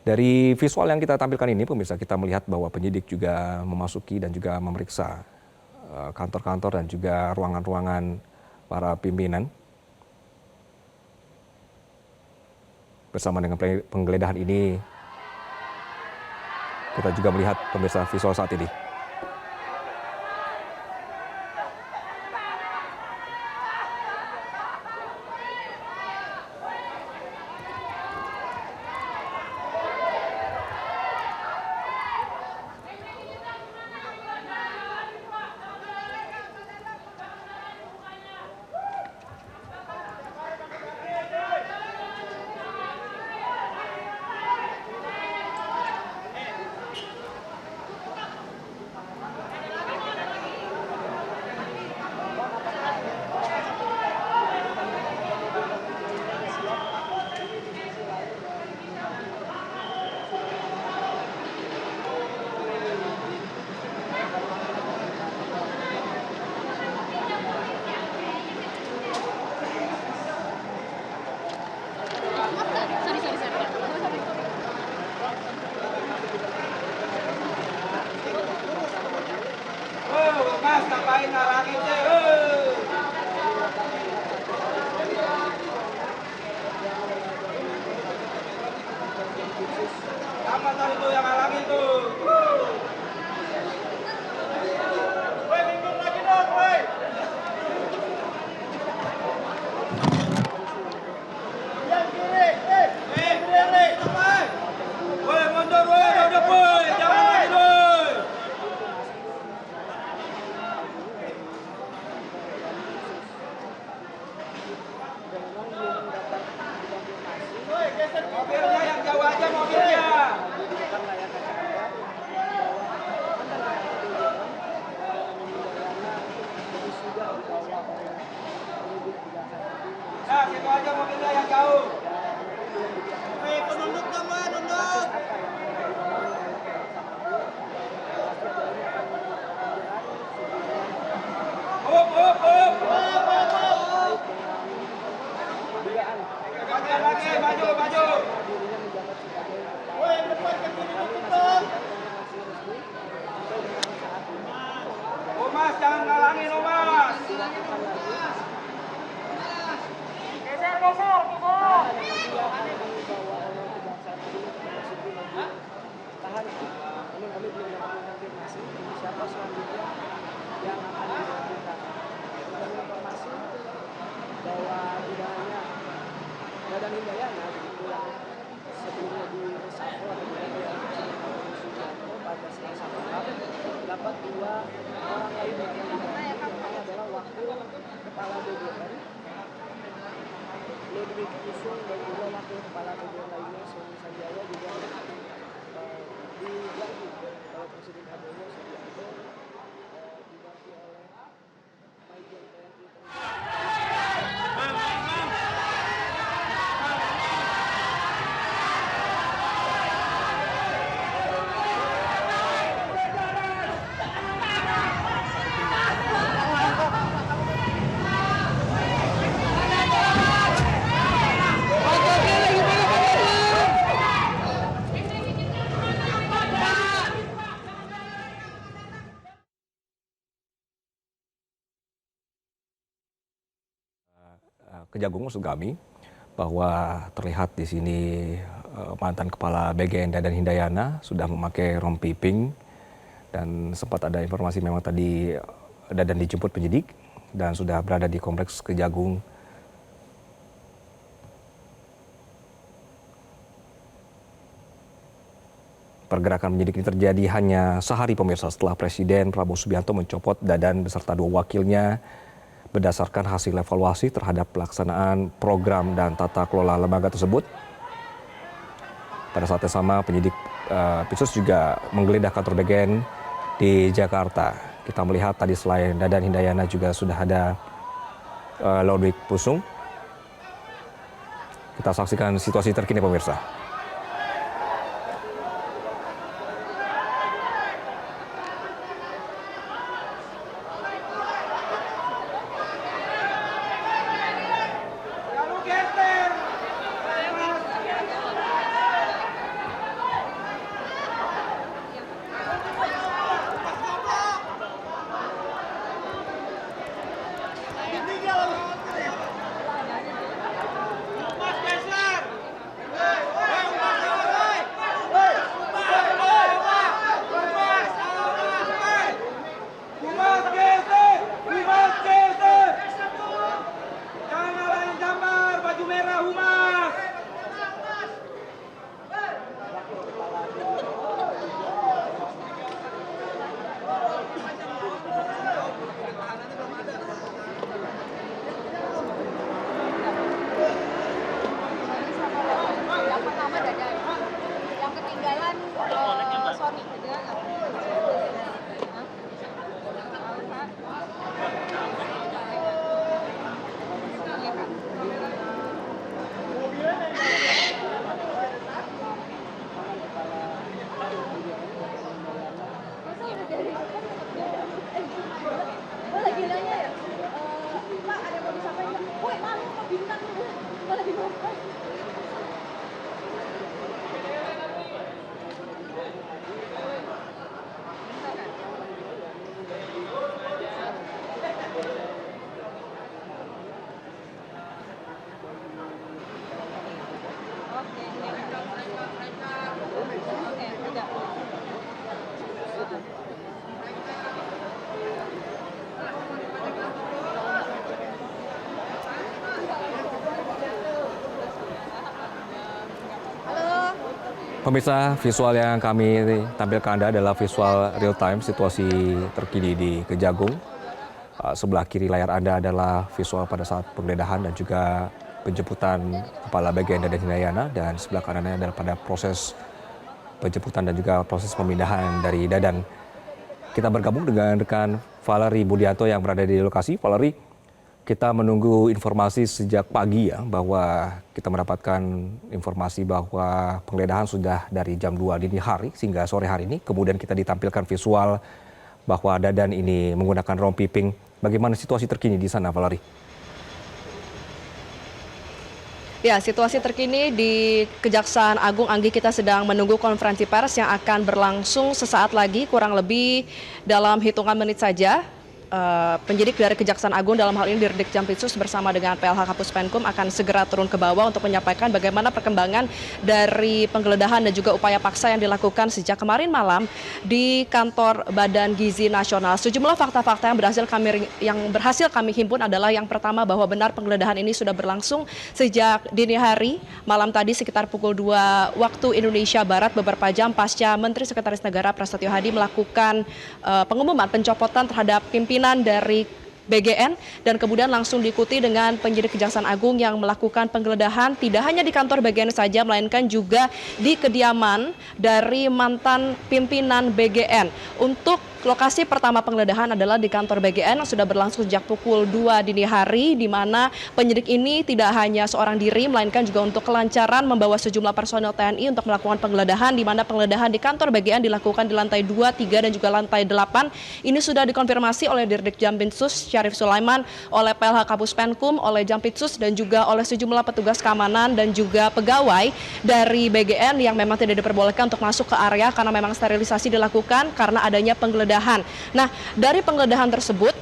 Dari visual yang kita tampilkan ini, pemirsa, kita melihat bahwa penyidik juga memasuki dan juga memeriksa kantor-kantor dan juga ruangan-ruangan para pimpinan. Bersama dengan penggeledahan ini, kita juga melihat, pemirsa, visual saat ini. Mas, ngapain ngalangin sih? Apa tadi tuh yang ngalangin tuh? Woi, minggir lagi dong, woi. Yang kiri, kiri, woi. Woi, mundur, woi, udah, woi, jangan lagi, woi. Mobilnya yang jauh aja mobilnya. Nah, situ aja mobilnya yang jauh. Hei, penunduk kamu, nunduk. Maju, maju. Woi, depan ke kiri dong. Oh, Mas, jangan ngalangin, oh, Mas. Geser. Tahan, ini kami belum dapat konfirmasi siapa selanjutnya yang akan dilakukan. Dan informasi bahwa tidak hanya Dadan Hindayana begitu yang sebelumnya di reshuffle atau Sugianto pada Selasa malam, dapat dua orang lainnya yang pertama adalah wakil kepala BBN Ludwig Kusung dan juga wakil kepala BBN lainnya Sony Sanjaya juga diganti oleh Presiden Prabowo Subianto, diganti oleh Majen TNI Kejagung maksud kami bahwa terlihat di sini mantan kepala BGN Dadan Hindayana sudah memakai rompi pink, dan sempat ada informasi memang tadi Dadan dijemput penyidik dan sudah berada di kompleks Kejagung. Pergerakan penyidik ini terjadi hanya sehari, pemirsa, setelah Presiden Prabowo Subianto mencopot Dadan beserta dua wakilnya berdasarkan hasil evaluasi terhadap pelaksanaan program dan tata kelola lembaga tersebut. Pada saat yang sama, penyidik Pitsus juga menggeledah kantor BGN di Jakarta. Kita melihat tadi selain Dadan Hindayana juga sudah ada Ludwig Kusung. Kita saksikan situasi terkini, pemirsa. Pemirsa, visual yang kami tampilkan Anda adalah visual real time situasi terkini di Kejagung. Sebelah kiri layar Anda adalah visual pada saat penggeledahan dan juga penjemputan Kepala BGN Dadan Hindayana, dan sebelah kanannya adalah pada proses penjemputan dan juga proses pemindahan dari Dadan. Kita bergabung dengan rekan Valerie Budianto yang berada di lokasi. Valerie, kita menunggu informasi sejak pagi ya, bahwa kita mendapatkan informasi bahwa penggeledahan sudah dari jam 2 dini hari sehingga sore hari ini. Kemudian kita ditampilkan visual bahwa Dadan ini menggunakan rompi pink. Bagaimana situasi terkini di sana, Valerie? Ya, situasi terkini di Kejaksaan Agung, Anggi, kita sedang menunggu konferensi pers yang akan berlangsung sesaat lagi, kurang lebih dalam hitungan menit saja. Penyidik dari Kejaksaan Agung, dalam hal ini Dirdik Jampitsus bersama dengan PLH Kapus Penkum, akan segera turun ke bawah untuk menyampaikan bagaimana perkembangan dari penggeledahan dan juga upaya paksa yang dilakukan sejak kemarin malam di kantor Badan Gizi Nasional. Sejumlah fakta-fakta yang berhasil kami himpun adalah yang pertama, bahwa benar penggeledahan ini sudah berlangsung sejak dini hari malam tadi sekitar pukul 2 waktu Indonesia Barat, beberapa jam pasca Menteri Sekretaris Negara Prasetyo Hadi melakukan pengumuman pencopotan terhadap pimpinan dari BGN, dan kemudian langsung diikuti dengan penyidik Kejaksaan Agung yang melakukan penggeledahan tidak hanya di kantor BGN saja, melainkan juga di kediaman dari mantan pimpinan BGN. Untuk lokasi pertama penggeledahan adalah di kantor BGN yang sudah berlangsung sejak pukul 2 dini hari, di mana penyidik ini tidak hanya seorang diri, melainkan juga untuk kelancaran membawa sejumlah personel TNI untuk melakukan penggeledahan, di mana penggeledahan di kantor BGN dilakukan di lantai 2, 3, dan juga lantai 8. Ini sudah dikonfirmasi oleh Dirdik Jampitsus Syarif Sulaiman, oleh PLH Kapus Penkum, oleh Jampitsus, dan juga oleh sejumlah petugas keamanan dan juga pegawai dari BGN yang memang tidak diperbolehkan untuk masuk ke area karena memang sterilisasi dilakukan karena adanya penggeledahan. Nah, dari penggeledahan tersebut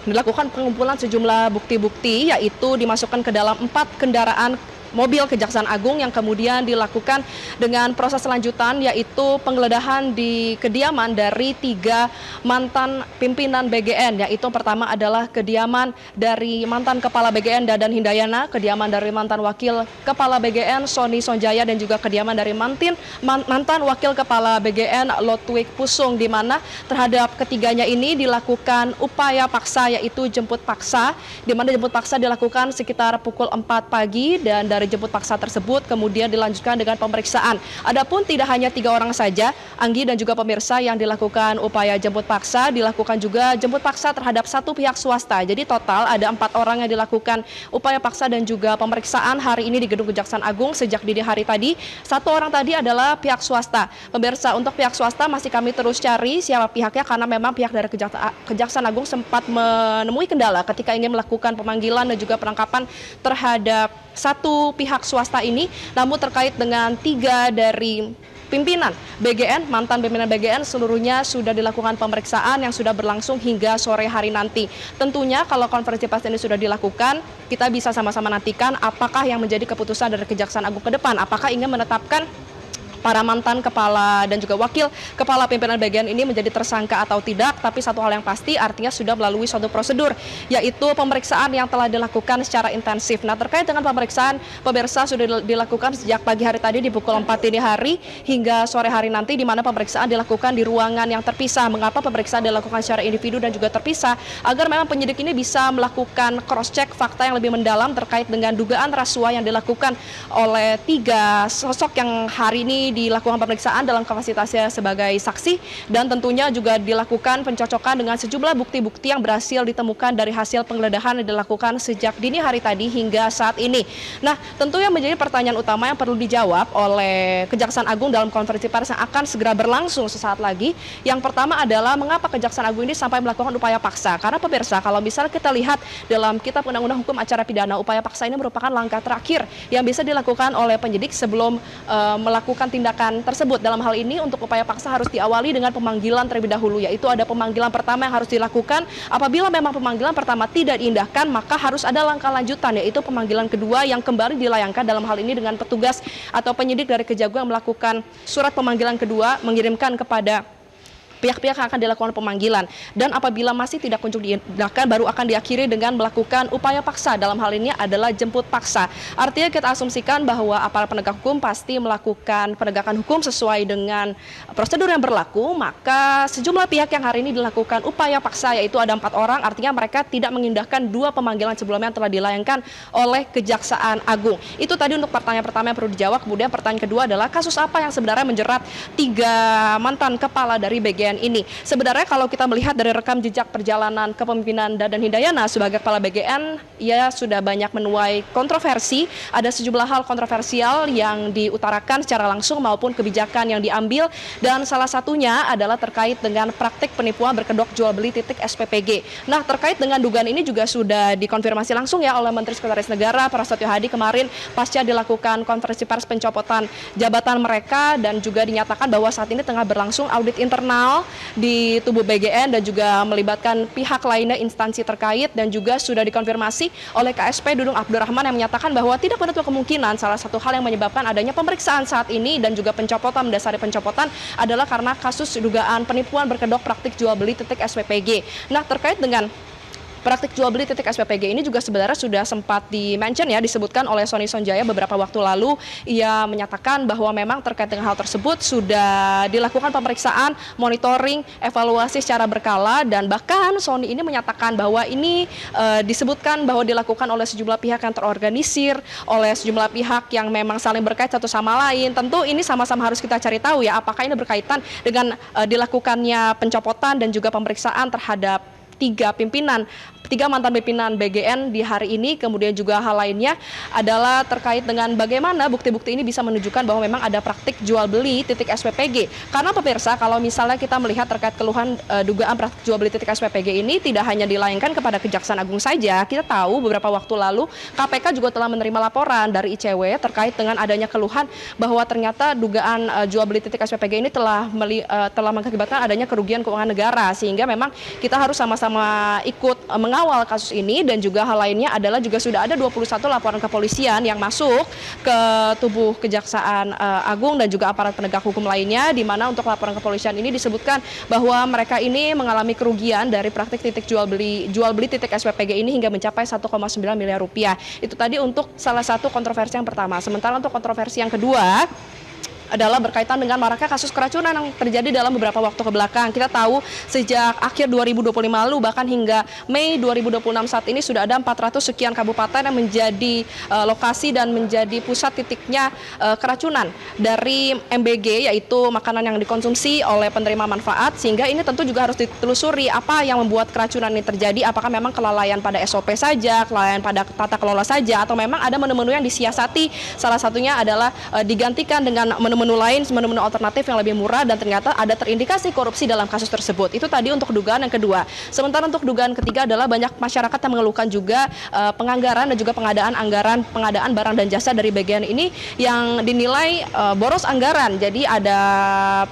dilakukan pengumpulan sejumlah bukti-bukti, yaitu dimasukkan ke dalam 4 kendaraan mobil Kejaksaan Agung yang kemudian dilakukan dengan proses lanjutan, yaitu penggeledahan di kediaman dari 3 mantan pimpinan BGN, yaitu pertama adalah kediaman dari mantan Kepala BGN Dadan Hindayana, kediaman dari mantan Wakil Kepala BGN Sony Sonjaya, dan juga kediaman dari mantan Wakil Kepala BGN Lotwik Pusung, di mana terhadap ketiganya ini dilakukan upaya paksa, yaitu jemput paksa, di mana jemput paksa dilakukan sekitar pukul 4 pagi, dan dari jemput paksa tersebut kemudian dilanjutkan dengan pemeriksaan. Adapun tidak hanya 3 orang saja, Anggi dan juga pemirsa, yang dilakukan upaya jemput paksa, dilakukan juga jemput paksa terhadap 1 pihak swasta. Jadi total ada 4 orang yang dilakukan upaya paksa dan juga pemeriksaan hari ini di Gedung Kejaksaan Agung sejak dini hari tadi. 1 orang tadi adalah pihak swasta. Pemirsa, untuk pihak swasta masih kami terus cari siapa pihaknya, karena memang pihak dari Kejaksaan Agung sempat menemui kendala ketika ingin melakukan pemanggilan dan juga penangkapan terhadap 1 pihak swasta ini. Namun terkait dengan 3 dari pimpinan BGN, mantan pimpinan BGN, seluruhnya sudah dilakukan pemeriksaan yang sudah berlangsung hingga sore hari nanti. Tentunya kalau konferensi pers ini sudah dilakukan, kita bisa sama-sama nantikan apakah yang menjadi keputusan dari Kejaksaan Agung ke depan. Apakah ingin menetapkan para mantan kepala dan juga wakil kepala pimpinan BGN ini menjadi tersangka atau tidak. Tapi satu hal yang pasti, artinya sudah melalui suatu prosedur, yaitu pemeriksaan yang telah dilakukan secara intensif. Nah, terkait dengan pemeriksaan, pemirsa, sudah dilakukan sejak pagi hari tadi di pukul 4 dini hari hingga sore hari nanti, di mana pemeriksaan dilakukan di ruangan yang terpisah. Mengapa pemeriksaan dilakukan secara individu dan juga terpisah? Agar memang penyidik ini bisa melakukan cross-check fakta yang lebih mendalam terkait dengan dugaan rasuah yang dilakukan oleh 3 sosok yang hari ini dilakukan pemeriksaan dalam kapasitasnya sebagai saksi, dan tentunya juga dilakukan pencocokan dengan sejumlah bukti-bukti yang berhasil ditemukan dari hasil penggeledahan yang dilakukan sejak dini hari tadi hingga saat ini. Nah, tentu yang menjadi pertanyaan utama yang perlu dijawab oleh Kejaksaan Agung dalam konferensi pers yang akan segera berlangsung sesaat lagi. Yang pertama adalah mengapa Kejaksaan Agung ini sampai melakukan upaya paksa? Karena pemirsa, kalau misal kita lihat dalam Kitab Undang-Undang Hukum Acara Pidana, upaya paksa ini merupakan langkah terakhir yang bisa dilakukan oleh penyidik sebelum melakukan tindakan tersebut. Dalam hal ini, untuk upaya paksa harus diawali dengan pemanggilan terlebih dahulu, yaitu ada pemanggilan pertama yang harus dilakukan. Apabila memang pemanggilan pertama tidak diindahkan, maka harus ada langkah lanjutan, yaitu pemanggilan kedua yang kembali dilayangkan, dalam hal ini dengan petugas atau penyidik dari Kejagung yang melakukan surat pemanggilan kedua, mengirimkan kepada pihak-pihak yang akan dilakukan pemanggilan. Dan apabila masih tidak kunjung diindahkan, baru akan diakhiri dengan melakukan upaya paksa. Dalam hal ini adalah jemput paksa. Artinya kita asumsikan bahwa aparat penegak hukum pasti melakukan penegakan hukum sesuai dengan prosedur yang berlaku, maka sejumlah pihak yang hari ini dilakukan upaya paksa, yaitu ada 4 orang, artinya mereka tidak mengindahkan 2 pemanggilan sebelumnya yang telah dilayangkan oleh Kejaksaan Agung. Itu tadi untuk pertanyaan pertama yang perlu dijawab. Kemudian pertanyaan kedua adalah kasus apa yang sebenarnya menjerat 3 mantan kepala dari BGN ini. Sebenarnya kalau kita melihat dari rekam jejak perjalanan kepemimpinan Dadan Hindayana sebagai kepala BGN, ia sudah banyak menuai kontroversi. Ada sejumlah hal kontroversial yang diutarakan secara langsung maupun kebijakan yang diambil, dan salah satunya adalah terkait dengan praktik penipuan berkedok jual beli titik SPPG. Nah, terkait dengan dugaan ini juga sudah dikonfirmasi langsung ya oleh Menteri Sekretaris Negara Prasetyo Hadi kemarin pasca dilakukan konferensi pers pencopotan jabatan mereka, dan juga dinyatakan bahwa saat ini tengah berlangsung audit internal di tubuh BGN dan juga melibatkan pihak lainnya, instansi terkait, dan juga sudah dikonfirmasi oleh KSP Dudung Abdurrahman yang menyatakan bahwa tidak menutup kemungkinan salah satu hal yang menyebabkan adanya pemeriksaan saat ini dan juga pencopotan, mendasari pencopotan adalah karena kasus dugaan penipuan berkedok praktik jual beli titik SPPG. Nah, terkait dengan praktik jual beli titik SPPG ini juga sebenarnya sudah sempat di-mention ya, disebutkan oleh Sony Sonjaya beberapa waktu lalu. Ia menyatakan bahwa memang terkait dengan hal tersebut sudah dilakukan pemeriksaan, monitoring, evaluasi secara berkala, dan bahkan Sony ini menyatakan bahwa ini disebutkan bahwa dilakukan oleh sejumlah pihak yang terorganisir, oleh sejumlah pihak yang memang saling berkait satu sama lain. Tentu ini sama-sama harus kita cari tahu ya, apakah ini berkaitan dengan dilakukannya pencopotan dan juga pemeriksaan terhadap 3 mantan pimpinan BGN di hari ini. Kemudian juga hal lainnya adalah terkait dengan bagaimana bukti-bukti ini bisa menunjukkan bahwa memang ada praktik jual beli titik SPPG. Karena pemirsa, kalau misalnya kita melihat terkait keluhan dugaan praktik jual beli titik SPPG ini tidak hanya dilayangkan kepada Kejaksaan Agung saja. Kita tahu beberapa waktu lalu KPK juga telah menerima laporan dari ICW terkait dengan adanya keluhan bahwa ternyata dugaan jual beli titik SPPG ini telah mengakibatkan adanya kerugian keuangan negara, sehingga memang kita harus sama-sama ikut mengawal kasus ini. Dan juga hal lainnya adalah juga sudah ada 21 laporan kepolisian yang masuk ke tubuh Kejaksaan Agung dan juga aparat penegak hukum lainnya, di mana untuk laporan kepolisian ini disebutkan bahwa mereka ini mengalami kerugian dari praktik jual beli titik SPPG ini hingga mencapai 1,9 miliar rupiah. Itu tadi untuk salah satu kontroversi yang pertama. Sementara untuk kontroversi yang kedua adalah berkaitan dengan maraknya kasus keracunan yang terjadi dalam beberapa waktu ke belakang. Kita tahu sejak akhir 2025 lalu bahkan hingga Mei 2026 saat ini sudah ada 400 sekian kabupaten yang menjadi lokasi dan menjadi pusat titiknya keracunan dari MBG, yaitu makanan yang dikonsumsi oleh penerima manfaat, sehingga ini tentu juga harus ditelusuri apa yang membuat keracunan ini terjadi. Apakah memang kelalaian pada SOP saja, kelalaian pada tata kelola saja, atau memang ada menu-menu yang disiasati. Salah satunya adalah digantikan dengan menu-menu lain, menu-menu alternatif yang lebih murah, dan ternyata ada terindikasi korupsi dalam kasus tersebut. Itu tadi untuk dugaan yang kedua. Sementara untuk dugaan ketiga adalah banyak masyarakat yang mengeluhkan juga penganggaran dan juga pengadaan barang dan jasa dari BGN ini yang dinilai boros anggaran. Jadi ada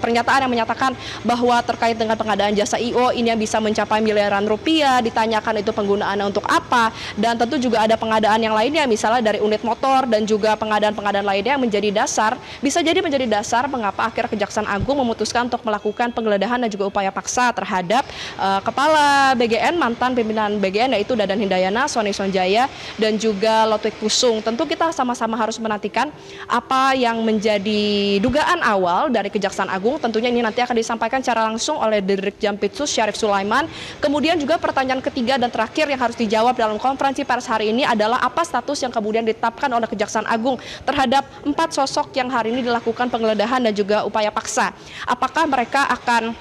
pernyataan yang menyatakan bahwa terkait dengan pengadaan jasa IO ini yang bisa mencapai miliaran rupiah, ditanyakan itu penggunaannya untuk apa, dan tentu juga ada pengadaan yang lainnya misalnya dari unit motor dan juga pengadaan-pengadaan lainnya yang menjadi dasar, bisa jadi menjadi dasar mengapa akhirnya Kejaksaan Agung memutuskan untuk melakukan penggeledahan dan juga upaya paksa terhadap kepala BGN, mantan pimpinan BGN, yaitu Dadan Hindayana, Sony Sonjaya, dan juga Lotwik Pusung. Tentu kita sama-sama harus menantikan apa yang menjadi dugaan awal dari Kejaksaan Agung. Tentunya ini nanti akan disampaikan secara langsung oleh Dirjen Jampitsus Syarif Sulaiman. Kemudian juga pertanyaan ketiga dan terakhir yang harus dijawab dalam konferensi pers hari ini adalah apa status yang kemudian ditetapkan oleh Kejaksaan Agung terhadap 4 sosok yang hari ini dilakukan penggeledahan dan juga upaya paksa. Apakah mereka akan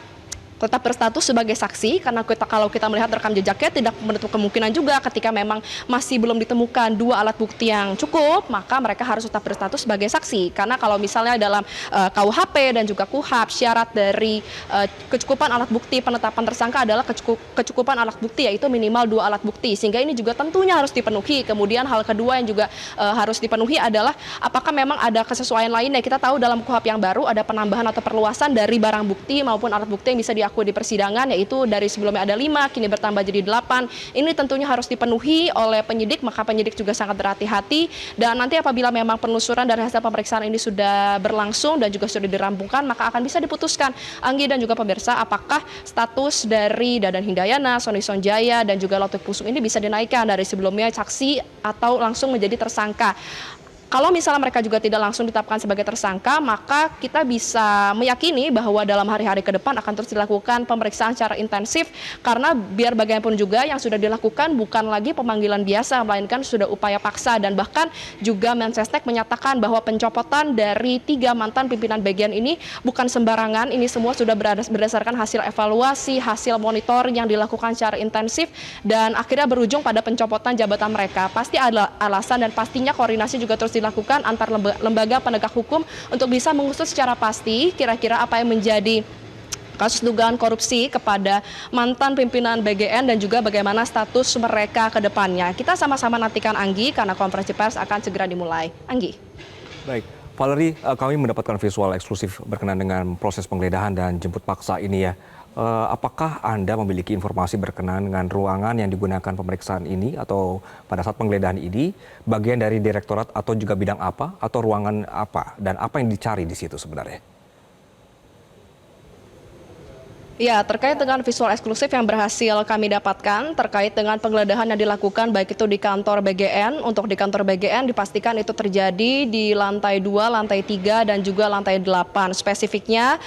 tetap berstatus sebagai saksi, karena kalau kita melihat rekam jejaknya tidak menutup kemungkinan juga ketika memang masih belum ditemukan 2 alat bukti yang cukup, maka mereka harus tetap berstatus sebagai saksi. Karena kalau misalnya dalam KUHP dan juga KUHAP syarat dari kecukupan alat bukti penetapan tersangka adalah kecukupan alat bukti, yaitu minimal 2 alat bukti, sehingga ini juga tentunya harus dipenuhi. Kemudian hal kedua yang juga harus dipenuhi adalah apakah memang ada kesesuaian lainnya. Kita tahu dalam KUHAP yang baru ada penambahan atau perluasan dari barang bukti maupun alat bukti yang bisa diakui di persidangan, yaitu dari sebelumnya ada 5, kini bertambah jadi 8. Ini tentunya harus dipenuhi oleh penyidik, maka penyidik juga sangat berhati-hati. Dan nanti apabila memang penelusuran dari hasil pemeriksaan ini sudah berlangsung dan juga sudah dirampungkan, maka akan bisa diputuskan, Anggi dan juga pemirsa, apakah status dari Dadan Hindayana, Sony Sonjaya, dan juga Lotwi Pusung ini bisa dinaikkan dari sebelumnya saksi atau langsung menjadi tersangka. Kalau misalnya mereka juga tidak langsung ditetapkan sebagai tersangka, maka kita bisa meyakini bahwa dalam hari-hari ke depan akan terus dilakukan pemeriksaan secara intensif, karena biar bagaimanapun juga yang sudah dilakukan bukan lagi pemanggilan biasa, melainkan sudah upaya paksa. Dan bahkan juga Mensesnek menyatakan bahwa pencopotan dari 3 mantan pimpinan BGN ini bukan sembarangan, ini semua sudah berdasarkan hasil evaluasi, hasil monitor yang dilakukan secara intensif, dan akhirnya berujung pada pencopotan jabatan mereka. Pasti ada alasan dan pastinya koordinasi juga terus dilakukan antar lembaga penegak hukum untuk bisa mengusut secara pasti kira-kira apa yang menjadi kasus dugaan korupsi kepada mantan pimpinan BGN dan juga bagaimana status mereka ke depannya. Kita sama-sama nantikan, Anggi, karena konferensi pers akan segera dimulai. Anggi. Baik, Valerie, kami mendapatkan visual eksklusif berkenaan dengan proses penggeledahan dan jemput paksa ini ya. Apakah Anda memiliki informasi berkenaan dengan ruangan yang digunakan pemeriksaan ini atau pada saat penggeledahan ini, bagian dari direktorat atau juga bidang apa atau ruangan apa, dan apa yang dicari di situ sebenarnya? Ya, terkait dengan visual eksklusif yang berhasil kami dapatkan terkait dengan penggeledahan yang dilakukan baik itu di kantor BGN. Untuk di kantor BGN dipastikan itu terjadi di lantai 2, lantai 3, dan juga lantai 8. Spesifiknya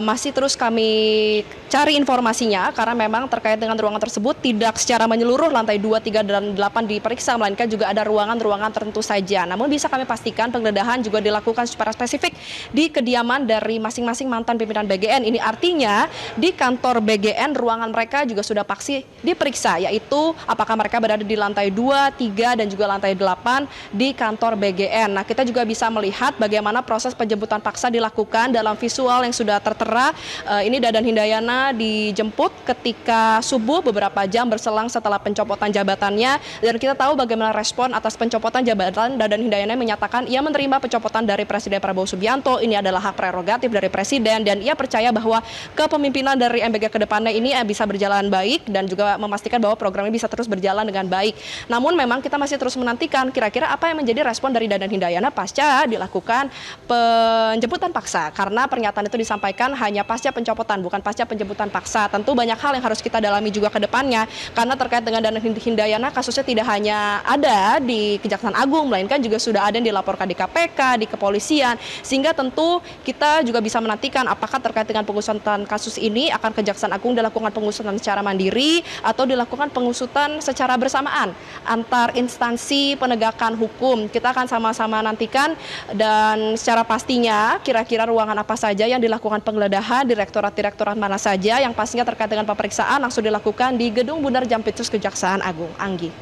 masih terus kami cari informasinya, karena memang terkait dengan ruangan tersebut tidak secara menyeluruh lantai 2, 3, dan 8 diperiksa, melainkan juga ada ruangan-ruangan tertentu saja. Namun bisa kami pastikan penggeledahan juga dilakukan secara spesifik di kediaman dari masing-masing mantan pimpinan BGN. Ini artinya di kantor BGN ruangan mereka juga sudah pasti diperiksa, yaitu apakah mereka berada di lantai 2, 3, dan juga lantai 8 di kantor BGN. Nah, kita juga bisa melihat bagaimana proses penjemputan paksa dilakukan dalam visual yang sudah tertera. Ini Dadan Hindayana dijemput ketika subuh beberapa jam berselang setelah pencopotan jabatannya, dan kita tahu bagaimana respon atas pencopotan jabatan. Dadan Hindayana menyatakan ia menerima pencopotan dari Presiden Prabowo Subianto, ini adalah hak prerogatif dari Presiden, dan ia percaya bahwa kepemimpinan dari MBG ke depannya ini bisa berjalan baik dan juga memastikan bahwa program ini bisa terus berjalan dengan baik. Namun memang kita masih terus menantikan kira-kira apa yang menjadi respon dari Dadan Hindayana pasca dilakukan penjemputan paksa, karena pernyataan itu disampaikan hanya pasca pencopotan, bukan pasca penjemputan paksa. Tentu banyak hal yang harus kita dalami juga ke depannya, karena terkait dengan Dadan Hindayana kasusnya tidak hanya ada di Kejaksaan Agung, melainkan juga sudah ada yang dilaporkan di KPK, di kepolisian, sehingga tentu kita juga bisa menantikan apakah terkait dengan pengusutan kasus ini akan Kejaksaan Agung dilakukan pengusutan secara mandiri atau dilakukan pengusutan secara bersamaan antar instansi penegakan hukum. Kita akan sama-sama nantikan, dan secara pastinya kira-kira ruangan apa saja yang dilakukan penggeledahan, direktorat-direktorat mana saja yang pastinya terkait dengan pemeriksaan langsung dilakukan di Gedung Bundar Jampitsus Kejaksaan Agung. Anggi.